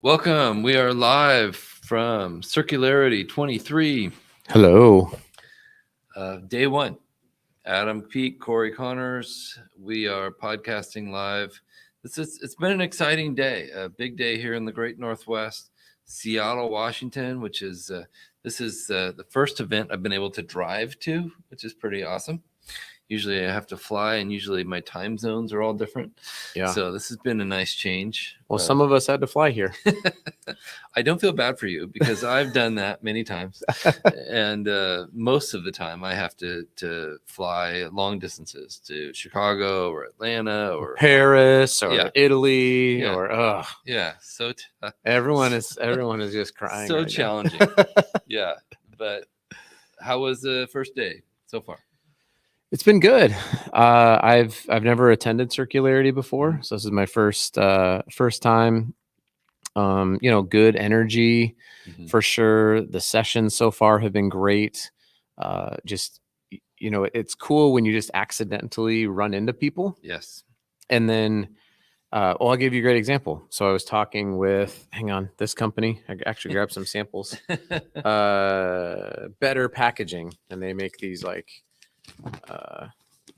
Welcome. We are live from Circularity23, Hello. day one. Adam Peak, Cory Connors. We are podcasting live. It's been an exciting day, a big day here in the Great Northwest, Seattle, Washington, which is this is the first event I've been able to drive to, which is pretty awesome. Usually I have to fly, and usually my time zones are all different. Yeah. So this has been a nice change. Well, some of us had to fly here. I don't feel bad for you because I've done that many times, and most of the time I have to fly long distances to Chicago or Atlanta or Paris or Yeah. Italy Yeah. or yeah. So everyone is just crying. so right challenging. now. Yeah, but how was the first day so far? It's been good. I've never attended Circularity before, so this is my first time. Good energy Mhm. for sure. The sessions so far have been great. It's cool when you just accidentally run into people. Yes. And then, I'll give you a great example. So I was talking with, hang on, this company. I actually grabbed some samples. Better Packaging, and they make these like,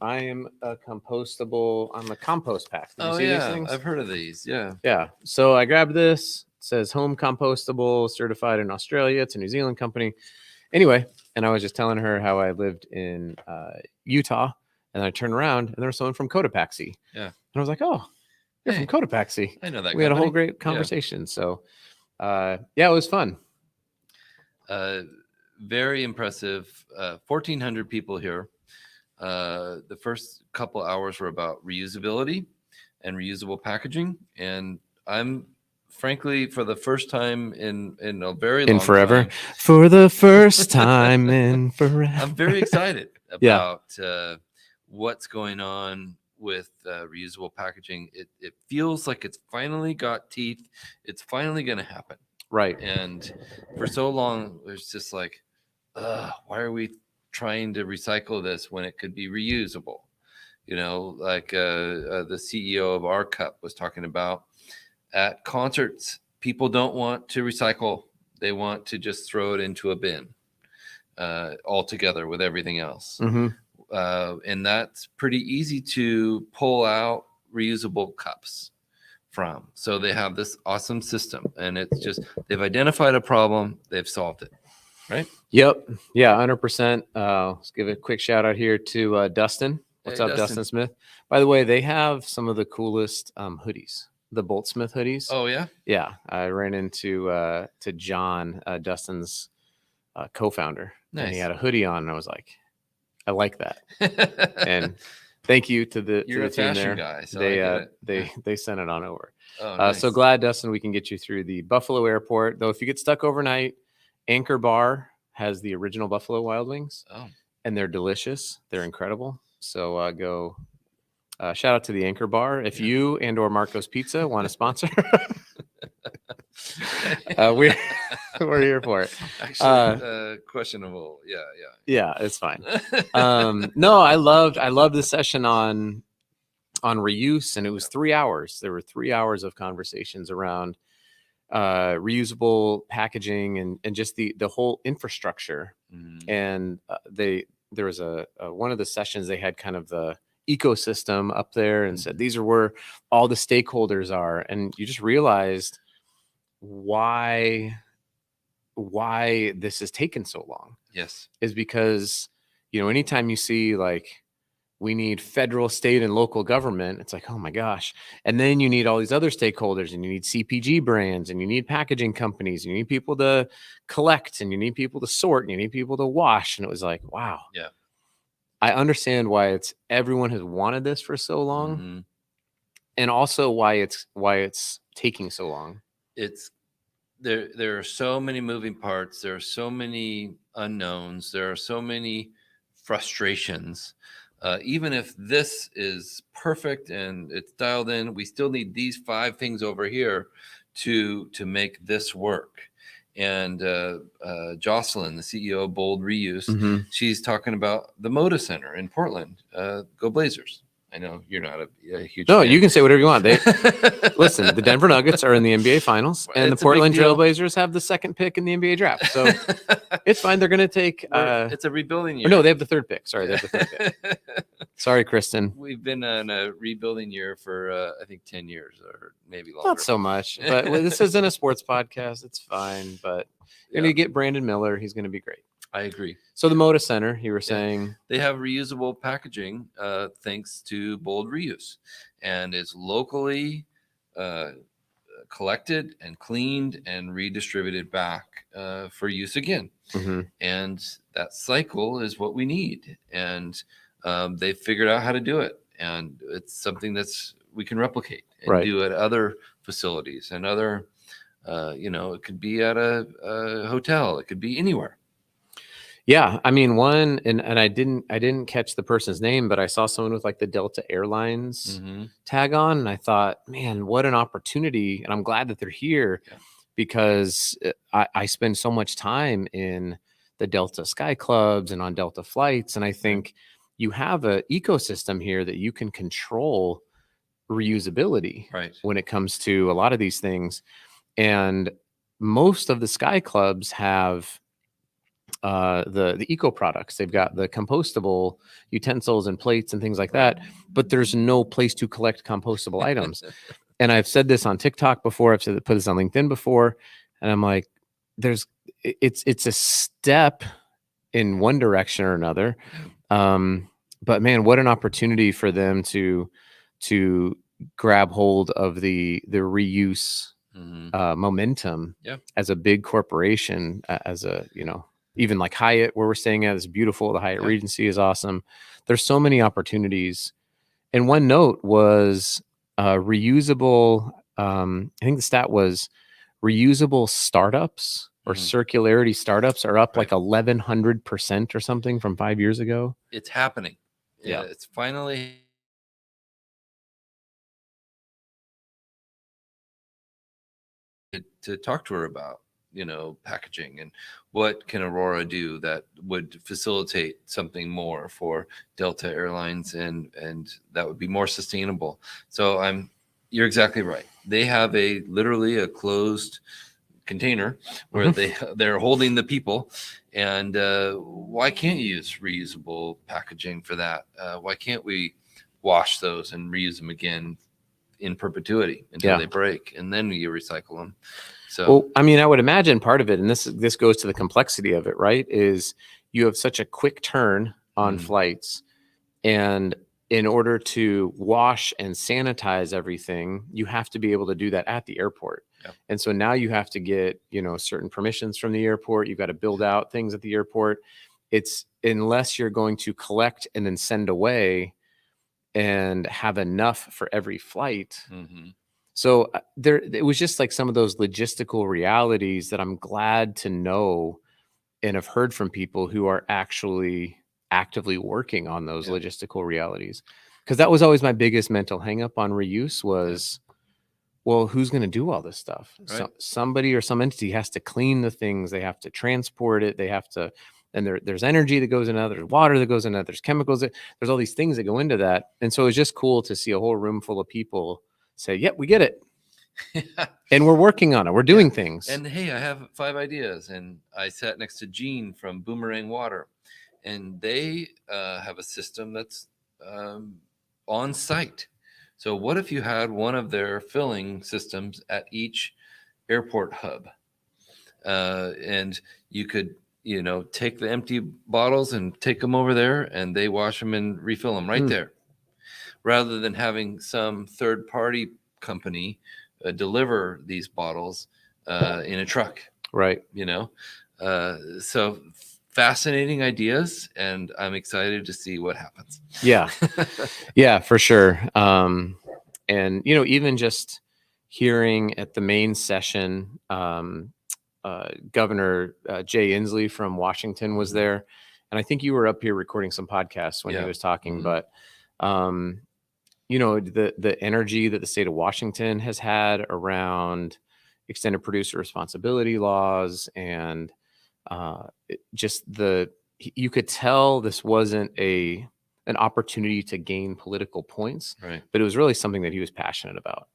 I'm a compost pack. Did you see these things? I've heard of these. Yeah. Yeah. So I grabbed this. It says home compostable, certified in Australia. It's a New Zealand company. Anyway, and I was just telling her how I lived in Utah, and I turned around and there was someone from Cotopaxi. Yeah. And I was like, "Oh, you're Hey, from Cotopaxi." I know that We had a whole company. great conversation. So, it was fun. Very impressive. 1,400 people here. The first couple hours were about reusability and reusable packaging, and I'm frankly, for the first time in a very long forever, time, for the first time in forever, I'm very excited Yeah. about what's going on with reusable packaging. It feels like it's finally got teeth. It's finally going to happen. Right. And for so long, it's just like, why are we trying to recycle this when it could be reusable? Like the CEO of our cup was talking about at concerts, people don't want to recycle. They want to just throw it into a bin altogether with everything else. Mm-hmm. And that's pretty easy to pull out reusable cups from. So they have this awesome system, and it's just they've identified a problem, they've solved it, right? Yep. Yeah, 100%. Let's give a quick shout out here to Dustin. What's Hey, up, Dustin Smith? By the way, they have some of the coolest hoodies, the Boltsmith hoodies. Oh yeah, Yeah. I ran into to John, Dustin's co-founder, and he nice. had a hoodie on, and I was like, I like that. And thank you to the You're to the a team fashion there. guy, so They sent it on over. Oh, nice. So glad, Dustin, we can get you through the Buffalo airport. Though if you get stuck overnight, Anchor Bar has the original Buffalo Wild Wings. Oh. And they're delicious. They're incredible. So go shout out to the Anchor Bar. If you and or Marco's Pizza want to sponsor, we're here for it. Actually, questionable. Yeah, it's fine. No, I loved the session on reuse, and it was 3 hours. There were 3 hours of conversations around reusable packaging and just the whole infrastructure. And there was a one of the sessions, they had kind of the ecosystem up there and said these are where all the stakeholders are, and you just realized why this has taken so long. Yes, is because anytime you see like we need federal, state, and local government, it's like, oh my gosh. And then you need all these other stakeholders, and you need CPG brands, and you need packaging companies, and you need people to collect, and you need people to sort, and you need people to wash. And it was like, wow. Yeah. I understand why everyone has wanted this for so long. Mm-hmm. And also why it's taking so long. It's there are so many moving parts, there are so many unknowns, there are so many frustrations. Even if this is perfect and it's dialed in, we still need these 5 things over here to make this work. And Jocelyn, the CEO of Bold Reuse, she's talking about the Moda Center in Portland. Go Blazers, I know you're not a huge No, fan. you can say whatever you want. Listen, the Denver Nuggets are in the NBA Finals, and It's the a big Portland deal. Trailblazers have the second pick in the NBA draft. So it's fine. They're going to take. It's a rebuilding year. No, they have the third pick. Sorry, they have the third pick. Sorry, Kristen. We've been on a rebuilding year for I think 10 years or maybe longer. Not so much, but this isn't a sports podcast. It's fine, but you're going to get Brandon Miller. He's going to be great. I agree. So the Moda Center, you were saying, they have reusable packaging thanks to bold reuse, and it's locally collected and cleaned and redistributed back for use again. Mm-hmm. And that cycle is what we need. And they figured out how to do it. And it's something that's we can replicate and do at other facilities and other, it could be at a hotel. It could be anywhere. Yeah, I mean, and I didn't catch the person's name, but I saw someone with like the Delta Airlines tag on, and I thought, man, what an opportunity! And I'm glad that they're here because I spend so much time in the Delta Sky Clubs and on Delta flights, and I think you have an ecosystem here that you can control reusability when it comes to a lot of these things, and most of the Sky Clubs have the eco products. They've got the compostable utensils and plates and things like that, but there's no place to collect compostable items. And I've said this on TikTok before. I've put this on LinkedIn before, and I'm like, it's a step in one direction or another. But man, what an opportunity for them to grab hold of the reuse momentum as a big corporation, as a, even like Hyatt, where we're staying at, is beautiful. The Hyatt Regency is awesome. There's so many opportunities. And one note was reusable. I think the stat was reusable startups or circularity startups are up like 1,100% or something from 5 years ago. It's happening. Yeah, it's finally. To talk to her about packaging and what can Aurora do that would facilitate something more for Delta Airlines and that would be more sustainable. So you're exactly right. They have literally a closed container where they're holding the people, and why can't you use reusable packaging for that? Why can't we wash those and reuse them again in perpetuity until they break, and then you recycle them? So, well, I mean, I would imagine part of it, and this goes to the complexity of it, right? Is you have such a quick turn on flights, and in order to wash and sanitize everything, you have to be able to do that at the airport. And so now you have to get, certain permissions from the airport. You've got to build out things at the airport. It's unless you're going to collect and then send away and have enough for every flight. So it was just like some of those logistical realities that I'm glad to know and have heard from people who are actually actively working on those logistical realities. Because that was always my biggest mental hang up on reuse was, well, who's going to do all this stuff? So somebody or some entity has to clean the things. They have to transport it. They have to, and there's energy that goes into that. There's water that goes into that. There's chemicals. There's all these things that go into that. And so it's just cool to see a whole room full of people say, yep, we get it. And we're working on it. We're doing things. And hey, I have 5 ideas. And I sat next to Gene from Boomerang Water, and they have a system that's on site. So what if you had one of their filling systems at each airport hub, and you could, take the empty bottles and take them over there, and they wash them and refill them right there, rather than having some third-party company deliver these bottles in a truck. Right. So fascinating ideas, and I'm excited to see what happens. Yeah, for sure. And even just hearing at the main session, Governor Jay Inslee from Washington was there, and I think you were up here recording some podcasts when he was talking. But the energy that the state of Washington has had around extended producer responsibility laws, and you could tell this wasn't and an opportunity to gain political points, Right. but it was really something that he was passionate about.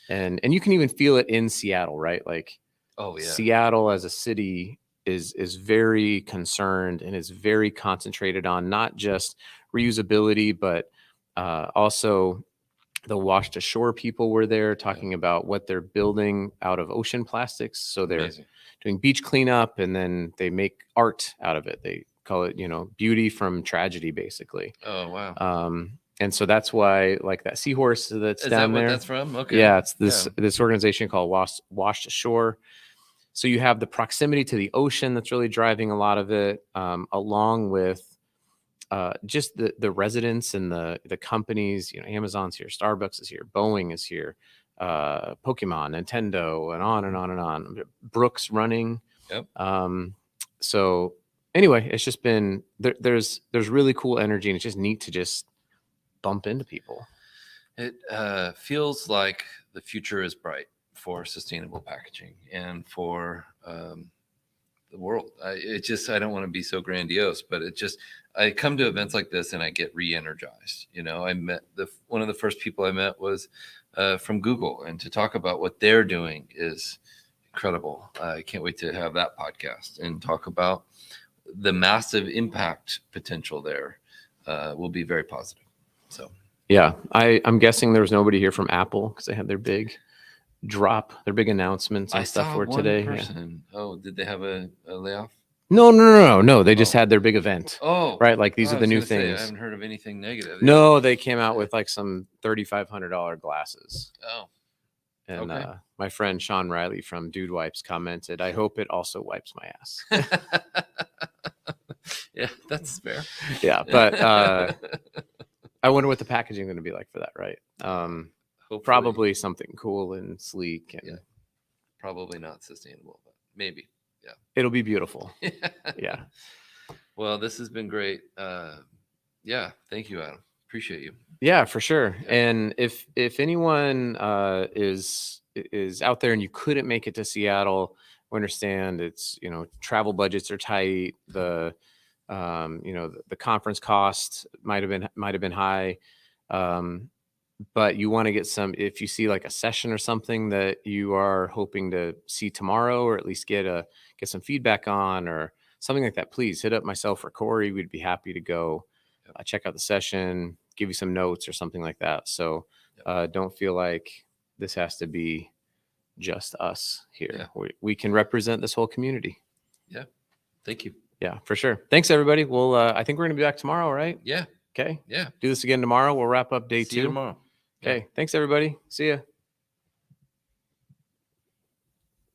And you can even feel it in Seattle, right? Like, Oh yeah. Seattle as a city is very concerned and is very concentrated on not just reusability, but also the wash to shore people were there talking about what they're building out of ocean plastics. So they're Amazing. doing beach cleanup, and then they make art out of it. They call it, beauty from tragedy, basically. Oh wow. And so that's why, like, that seahorse that's Is down that what there. that's from? Okay. Yeah, it's this organization called Wash to Shore. So you have the proximity to the ocean that's really driving a lot of it, along with just the residents and the companies. Amazon's here, Starbucks is here, Boeing is here, Pokemon, Nintendo, and on and on and on. Brooks running. Yep. So anyway, it's just been there's really cool energy, and it's just neat to just bump into people. It feels like the future is bright for sustainable packaging and for the world. I don't want to be so grandiose, but I come to events like this and I get re-energized. I met one of the first people I met was from Google, and to talk about what they're doing is incredible. I can't wait to have that podcast and talk about the massive impact potential there. Will be very positive. So yeah, I'm guessing there was nobody here from Apple because they had their big big announcements and stuff for today. Person. Yeah. Oh, did they have a layoff? No. They just had their big event. Oh, right. Like, these are the new things. I haven't heard of anything negative. No, they came out with like some $3,500 glasses. Oh, and my friend Sean Riley from Dude Wipes commented, "I hope it also wipes my ass." Yeah, that's fair. Yeah, but I wonder what the packaging is going to be like for that, right? Probably something cool and sleek, and probably not sustainable, but maybe. Yeah, it'll be beautiful. Yeah. Well, this has been great. Yeah, thank you, Adam. Appreciate you. Yeah, for sure. Yeah. And if anyone is out there and you couldn't make it to Seattle, we understand it's travel budgets are tight. The the conference cost might have been high. But you want to get if you see like a session or something that you are hoping to see tomorrow, or at least get some feedback on, or something like that, please hit up myself or Cory. We'd be happy to go check out the session, give you some notes or something like that. So don't feel like this has to be just us here. Yeah. We can represent this whole community. Yeah. Thank you. Yeah, for sure. Thanks, everybody. Well, I think we're going to be back tomorrow, right? Yeah. Okay. Yeah. Do this again tomorrow. We'll wrap up day 2. See you tomorrow. Okay. Yeah. Thanks, everybody. See ya.